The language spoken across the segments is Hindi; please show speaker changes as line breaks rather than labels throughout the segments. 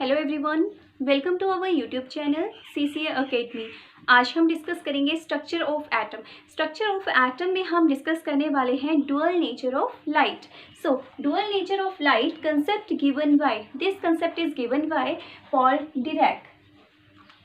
Hello everyone, welcome to our YouTube channel CCA academy. आज हम डिस्कस करेंगे structure of atom. Structure of atom में हम डिस्कस करने वाले हैं dual nature of light. So dual nature of light concept given by, this concept is given by Paul Dirac.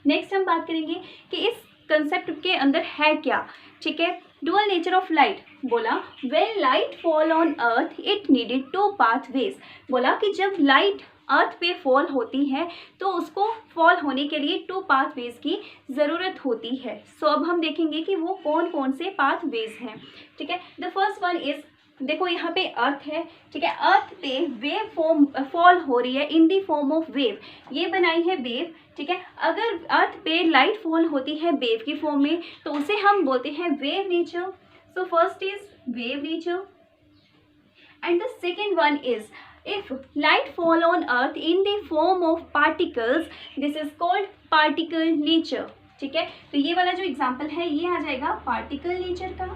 Next हम बात करेंगे कि इस कंसेप्ट के अंदर है क्या। ठीक है, डुअल नेचर ऑफ लाइट बोला when light fall on earth it needed to pathways. बोला कि जब लाइट अर्थ पे फॉल होती है तो उसको फॉल होने के लिए 2 पाथवेज की ज़रूरत होती है। सो अब हम देखेंगे कि वो कौन कौन से पाथवेज हैं। ठीक है, द फर्स्ट वन इज, देखो यहाँ पे अर्थ है। ठीक है, अर्थ पे वेव फॉर्म फॉल हो रही है इन दी फॉर्म ऑफ वेव। ये बनाई है वेव। ठीक है, अगर अर्थ पे लाइट फॉल होती है वेव की फॉर्म में तो उसे हम बोलते हैं wave nature. So first is wave nature and the second one is if light fall on earth in the form of particles, this is called particle nature। ठीक है, तो ये वाला जो एग्जांपल है ये आ जाएगा पार्टिकल नेचर का।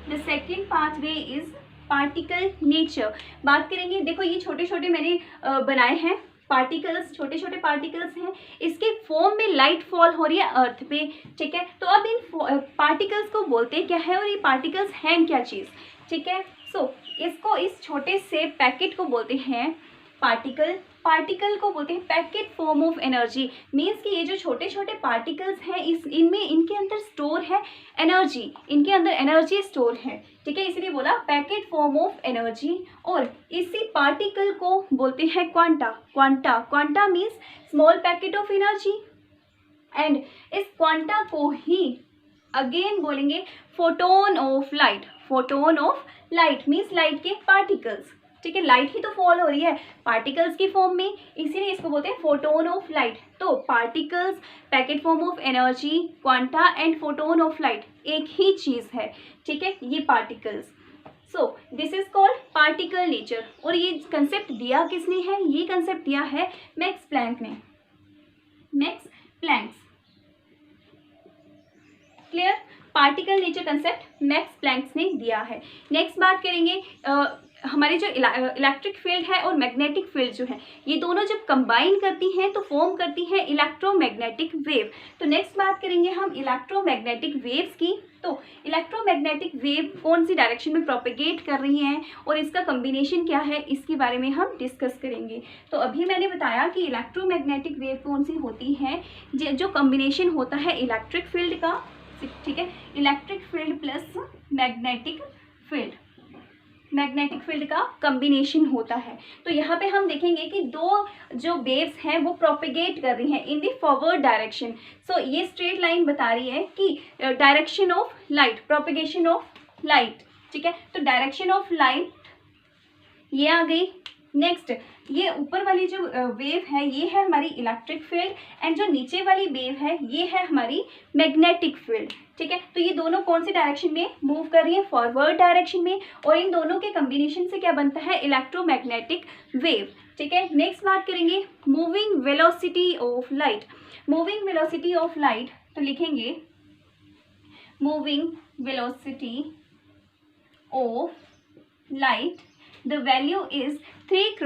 The second pathway is particle nature. बात करेंगे, देखो ये छोटे छोटे मैंने बनाए हैं पार्टिकल्स, छोटे छोटे पार्टिकल्स हैं, इसके फॉर्म में लाइट फॉल हो रही है अर्थ पे। ठीक है, तो अब इन पार्टिकल्स को बोलते क्या है और ये पार्टिकल्स हैं क्या चीज़। ठीक है, सो इसको, इस छोटे से पैकेट को बोलते हैं पार्टिकल। पार्टिकल को बोलते हैं packet form of energy. Means कि ये जो छोटे छोटे पार्टिकल्स हैं इनमें इनके अंदर स्टोर है एनर्जी, इनके अंदर एनर्जी स्टोर है। ठीक है, इसलिए बोला पैकेट फॉर्म ऑफ एनर्जी। और इसी पार्टिकल को बोलते हैं quanta. Quanta, quanta means small packet of energy. And इस क्वांटा को ही अगेन बोलेंगे photon of light. Photon of light means light के पार्टिकल्स। ठीक है, लाइट ही तो फॉल हो रही है पार्टिकल्स की फॉर्म में, इसीलिए इसको बोलते हैं फोटोन ऑफ लाइट। तो particles, packet form of energy, quanta and photon of light एक ही चीज़ है। ठीक है, ये particles. So this is called particle nature. और ये कंसेप्ट दिया किसने है? ये कंसेप्ट दिया है मैक्स प्लैंक ने। Max Planck, clear? Particle nature concept Max Planck ने दिया है। नेक्स्ट बात करेंगे हमारे जो इलेक्ट्रिक फील्ड है और मैग्नेटिक फील्ड जो है, ये दोनों जब कंबाइन करती हैं तो फॉर्म करती हैं इलेक्ट्रोमैग्नेटिक वेव। तो नेक्स्ट बात करेंगे हम इलेक्ट्रोमैग्नेटिक वेव्स की। तो इलेक्ट्रोमैग्नेटिक वेव कौन सी डायरेक्शन में प्रोपेगेट कर रही हैं और इसका कम्बिनेशन क्या है, इसके बारे में हम डिस्कस करेंगे। तो अभी मैंने बताया कि इलेक्ट्रोमैग्नेटिक वेव कौन सी होती है, जो कम्बिनेशन होता है इलेक्ट्रिक फील्ड का। ठीक है, electric field plus magnetic field, magnetic field का कम्बिनेशन होता है। तो यहाँ पे हम देखेंगे कि दो जो वेव्स हैं वो प्रोपेगेट कर रही हैं इन दी फॉरवर्ड डायरेक्शन। सो ये स्ट्रेट लाइन बता रही है कि direction of light, propagation of light. ठीक है, तो डायरेक्शन ऑफ लाइट ये आ गई। नेक्स्ट, ये ऊपर वाली जो वेव है ये है हमारी इलेक्ट्रिक फील्ड एंड जो नीचे वाली वेव है ये है हमारी मैग्नेटिक फील्ड। ठीक है, तो ये दोनों कौन सी डायरेक्शन में मूव कर रही है? फॉरवर्ड डायरेक्शन में। और इन दोनों के कम्बिनेशन से क्या बनता है? Electromagnetic wave. ठीक है, नेक्स्ट बात करेंगे moving velocity of light. Moving velocity of light, तो लिखेंगे moving velocity of light, the value is 3 ×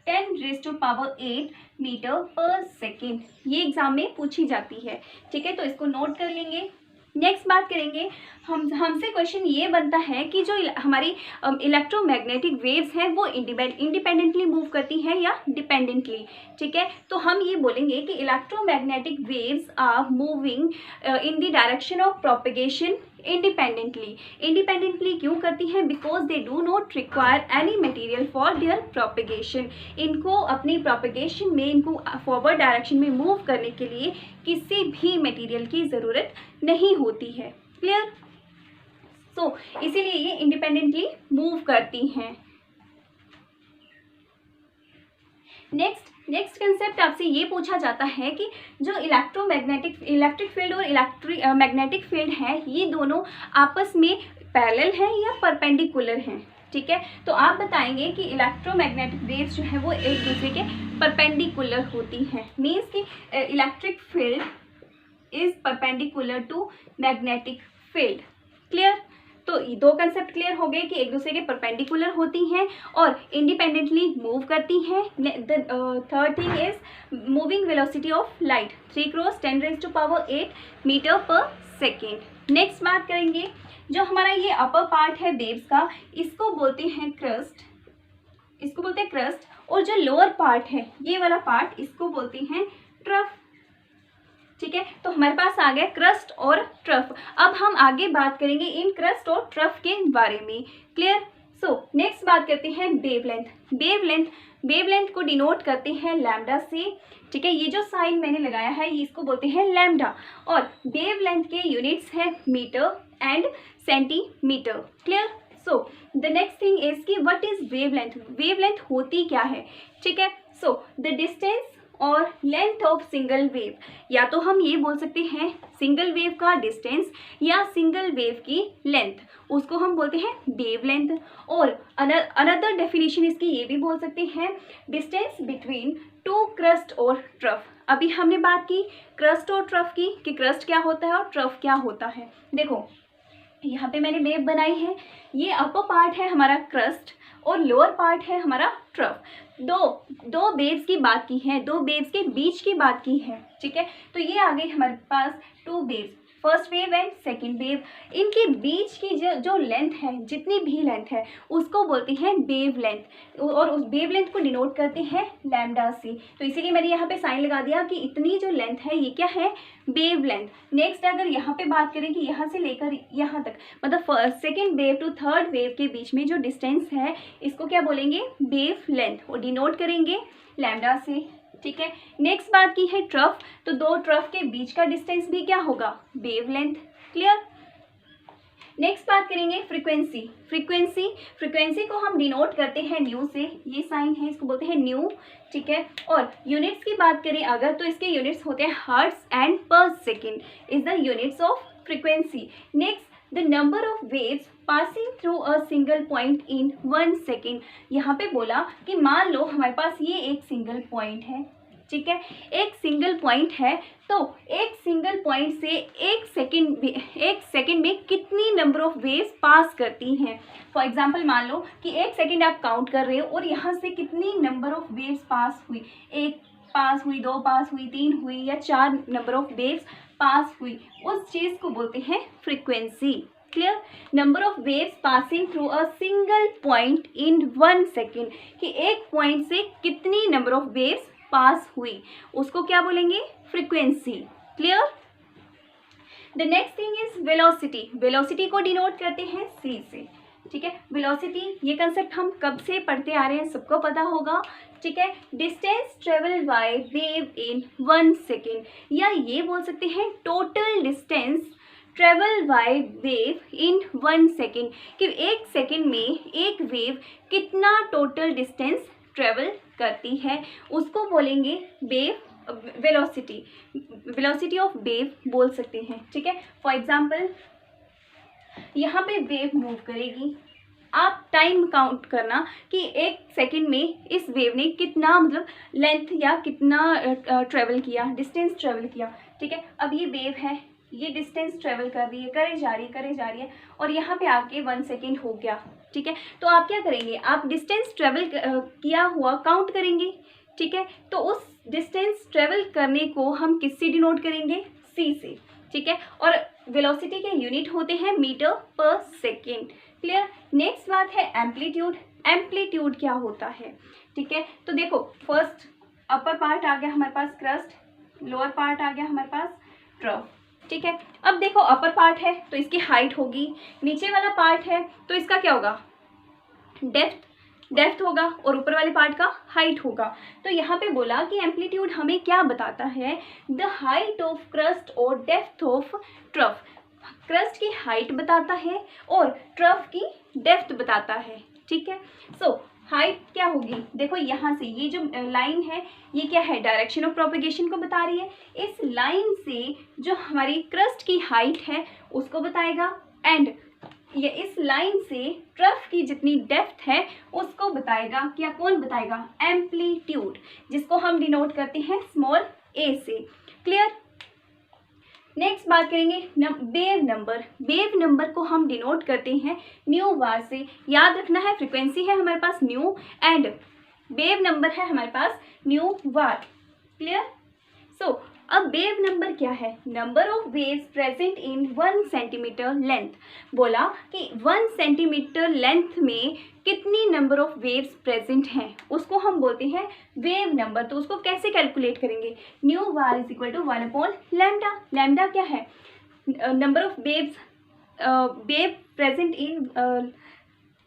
10⁸ metre per second. ये एग्जाम में पूछी जाती है। ठीक है, तो इसको नोट कर लेंगे। नेक्स्ट बात करेंगे, हमसे क्वेश्चन ये बनता है कि जो हमारी इलेक्ट्रोमैग्नेटिक वेव्स हैं वो इंडिपेंडेंटली मूव करती हैं या डिपेंडेंटली। ठीक है, तो हम ये बोलेंगे कि electromagnetic waves are moving in the direction of propagation independently. Independently क्यों करती हैं? Because they do not require any material for their propagation. इनको अपनी प्रोपेगेशन में, इनको फॉरवर्ड डायरेक्शन में मूव करने के लिए किसी भी मटेरियल की ज़रूरत नहीं होती है। क्लियर? सो इसीलिए ये इंडिपेंडेंटली मूव करती हैं। नेक्स्ट कंसेप्ट आपसे ये पूछा जाता है कि जो इलेक्ट्रिक फील्ड और मैग्नेटिक फील्ड है ये दोनों आपस में पैरेलल हैं या परपेंडिकुलर हैं। ठीक है, तो आप बताएंगे कि इलेक्ट्रोमैग्नेटिक वेव्स जो है वो एक दूसरे के परपेंडिकुलर होती हैं। मीन्स कि electric field is perpendicular to magnetic field. Clear? तो दो कंसेप्ट क्लियर हो गए कि एक दूसरे के परपेंडिकुलर होती हैं और इंडिपेंडेंटली मूव करती हैं। Third thing is moving velocity of light 3 × 10⁸ metre per second. Next बात करेंगे, जो हमारा ये अपर पार्ट है वेव्स का, इसको बोलते हैं क्रस्ट, इसको बोलते हैं क्रस्ट। और जो लोअर पार्ट है ये वाला पार्ट, इसको बोलते हैं ट्रफ। ठीक है, तो हमारे पास आ गया क्रस्ट और ट्रफ। अब हम आगे बात करेंगे इन क्रस्ट और ट्रफ के बारे में। क्लियर? सो नेक्स्ट बात करते हैं वेवलेंथ। वेवलेंथ को डिनोट करते हैं लैम्डा से। ठीक है, ये जो साइन मैंने लगाया है ये इसको बोलते हैं लैम्डा। और वेवलेंथ के यूनिट्स है metre and centimetre. Clear? So the next thing is what is इज वेवलेंथ। वेवलेंथ होती क्या है? ठीक है, सो द डिस्टेंस और लेंथ ऑफ सिंगल वेव, या तो हम ये बोल सकते हैं सिंगल वेव का डिस्टेंस या सिंगल वेव की लेंथ, उसको हम बोलते हैं वेवलेंथ। और अनदर डेफिनेशन इसकी ये भी बोल सकते हैं डिस्टेंस बिटवीन टू क्रस्ट और ट्रफ। अभी हमने बात की क्रस्ट और ट्रफ की कि क्रस्ट क्या होता है और ट्रफ क्या होता है। देखो यहाँ पे मैंने वेव बनाई है, ये अपर पार्ट है हमारा क्रस्ट और लोअर पार्ट है हमारा ट्रफ। दो वेव्स की बात की है, दो वेव्स के बीच की बात की है। ठीक है, तो ये आ गई हमारे पास two waves, first wave and second wave. इनके बीच की जो लेंथ है, जितनी भी लेंथ है उसको बोलते हैं वेव लेंथ, और उस वेव लेंथ को डिनोट करते हैं लैम्डा से। तो इसीलिए मैंने यहाँ पे साइन लगा दिया कि इतनी जो लेंथ है ये क्या है, वेव लेंथ। नेक्स्ट अगर यहाँ पे बात करें कि यहाँ से लेकर यहाँ तक, मतलब second wave to third wave के बीच में जो डिस्टेंस है इसको क्या बोलेंगे, वेव लेंथ, और डिनोट करेंगे लैम्डा से। ठीक है, नेक्स्ट बात की है ट्रफ, तो दो ट्रफ के बीच का डिस्टेंस भी क्या होगा, वेवलेंथ। क्लियर? नेक्स्ट बात करेंगे फ्रीक्वेंसी। फ्रीक्वेंसी को हम डिनोट करते हैं न्यू से, ये साइन है इसको बोलते हैं न्यू। ठीक है, और यूनिट्स की बात करें अगर, तो इसके यूनिट्स होते हैं हर्ट्ज एंड पर second is the units of frequency. Next the number of waves passing through a single point in 1 second. यहाँ पे बोला कि मान लो हमारे पास ये एक सिंगल पॉइंट है। ठीक है, एक सिंगल पॉइंट है, तो एक सिंगल पॉइंट से एक सेकेंड में कितनी नंबर ऑफ वेव्स पास करती हैं। फॉर एग्जांपल मान लो कि एक सेकेंड आप काउंट कर रहे हो और यहाँ से कितनी नंबर ऑफ वेव्स पास हुई, 1 पास हुई, 2 पास हुई, 3 हुई या 4 नंबर ऑफ वेव्स पास हुई, उस चीज़ को बोलते हैं frequency. Clear? Number of waves passing through a single point in 1 second, कि एक पॉइंट से कितनी नंबर ऑफ वेव्स पास हुई, उसको क्या बोलेंगे, frequency. Clear? The next thing is velocity. Velocity को डिनोट करते हैं सी से। ठीक है, वेलोसिटी ये कंसेप्ट हम कब से पढ़ते आ रहे हैं, सबको पता होगा। ठीक है, distance travel by wave in 1 second, या ये बोल सकते हैं total distance travel by wave in 1 second, कि एक सेकेंड में एक वेव कितना टोटल डिस्टेंस ट्रेवल करती है, उसको बोलेंगे wave velocity. Velocity of wave बोल सकते हैं। ठीक है, फॉर एग्जांपल यहाँ पे वेव मूव करेगी, आप टाइम काउंट करना कि एक सेकंड में इस वेव ने कितना, मतलब लेंथ या कितना ट्रेवल किया, डिस्टेंस ट्रेवल किया। ठीक है, अब ये वेव है, ये डिस्टेंस ट्रेवल कर रही है, करे जा रही है, और यहाँ पे आके 1 सेकेंड हो गया। ठीक है, तो आप क्या करेंगे, आप डिस्टेंस ट्रेवल किया हुआ काउंट करेंगे। ठीक है, तो उस डिस्टेंस ट्रेवल करने को हम किससे डिनोट करेंगे, सी से। ठीक है, और वेलोसिटी के यूनिट होते हैं metre per second. Clear? Next बात है एम्पलीट्यूड। एम्पलीट्यूड क्या होता है? ठीक है, तो देखो फर्स्ट अपर पार्ट आ गया हमारे पास क्रस्ट, लोअर पार्ट आ गया हमारे पास ट्रफ। ठीक है, अब देखो अपर पार्ट है तो इसकी हाइट होगी, नीचे वाला पार्ट है तो इसका क्या होगा, डेप्थ होगा, और ऊपर वाले पार्ट का हाइट होगा। तो यहाँ पे बोला कि एम्पलीट्यूड हमें क्या बताता है, द हाइट ऑफ क्रस्ट और डेप्थ ऑफ ट्रफ। क्रस्ट की हाइट बताता है और ट्रफ की डेप्थ बताता है। ठीक है, सो हाइट क्या होगी, देखो यहाँ से ये जो लाइन है ये क्या है, डायरेक्शन ऑफ प्रोपेगेशन को बता रही है। इस लाइन से जो हमारी क्रस्ट की हाइट है उसको बताएगा, एंड ये इस लाइन से ट्रफ की जितनी डेप्थ है उसको बताएगा। क्या, कौन बताएगा, एम्पलीट्यूड, जिसको हम डिनोट करते हैं स्मॉल ए से। क्लियर? नेक्स्ट बात करेंगे वेव नंबर। वेव नंबर को हम डिनोट करते हैं न्यू बार से। याद रखना है, फ्रिक्वेंसी है हमारे पास न्यू एंड वेव नंबर है हमारे पास न्यू बार। क्लियर? सो अब वेव नंबर क्या है? Number of waves present in 1 centimetre length. बोला कि 1 सेंटीमीटर लेंथ में कितनी नंबर ऑफ वेव्स प्रेजेंट हैं, उसको हम बोलते हैं वेव नंबर। तो उसको कैसे कैलकुलेट करेंगे? Nu bar is equal to 1 upon lambda. Lambda क्या है? Number of waves, wave present in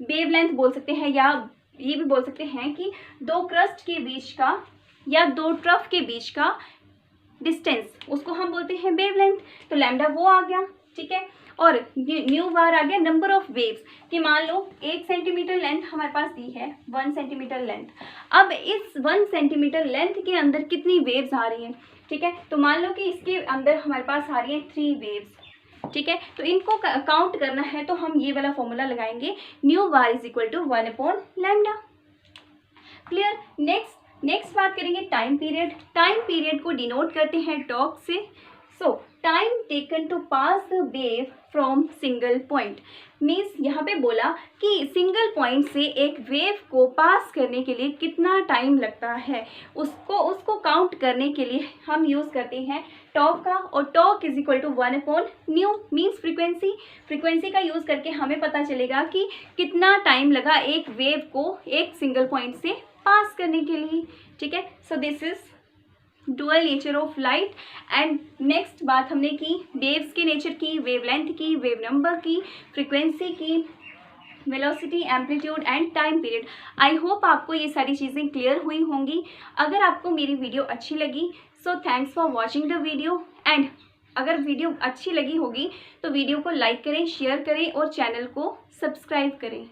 wave length बोल सकते हैं, या ये भी बोल सकते हैं कि दो क्रस्ट के बीच का या दो ट्रफ के बीच का डिस्टेंस, उसको हम बोलते हैं वेवलेंथ। तो लैम्डा वो आ गया, ठीक है। और न्यू बार आ गया नंबर ऑफ वेव्स, कि मान लो 1 सेंटीमीटर लेंथ हमारे पास दी है, 1 सेंटीमीटर लेंथ। अब इस 1 सेंटीमीटर लेंथ के अंदर कितनी वेव्स आ रही हैं, ठीक है। तो मान लो कि इसके अंदर हमारे पास आ रही हैं 3 वेव्स, ठीक है। तो इनको काउंट करना है तो हम ये वाला फॉर्मूला लगाएंगे, nu bar is equal to 1 upon lambda. Clear? Next बात करेंगे टाइम पीरियड। टाइम पीरियड को डिनोट करते हैं टॉक से। So time taken to pass the wave from single point means यहाँ पे बोला कि सिंगल पॉइंट से एक वेव को पास करने के लिए कितना टाइम लगता है, उसको काउंट करने के लिए हम यूज़ करते हैं टॉक का। और tau is equal to 1 upon nu means frequency का यूज़ करके हमें पता चलेगा कि कितना टाइम लगा एक वेव को एक सिंगल पॉइंट से पास करने के लिए, ठीक है। So this is dual nature of light. And next बात हमने की वेव्स के नेचर की, वेवलेंथ की, वेव नंबर की, फ्रीक्वेंसी की, velocity, amplitude and time period. I hope आपको ये सारी चीज़ें क्लियर हुई होंगी। अगर आपको मेरी वीडियो अच्छी लगी so thanks for watching the video. And अगर वीडियो अच्छी लगी होगी तो वीडियो को लाइक करें, शेयर करें और चैनल को सब्सक्राइब करें।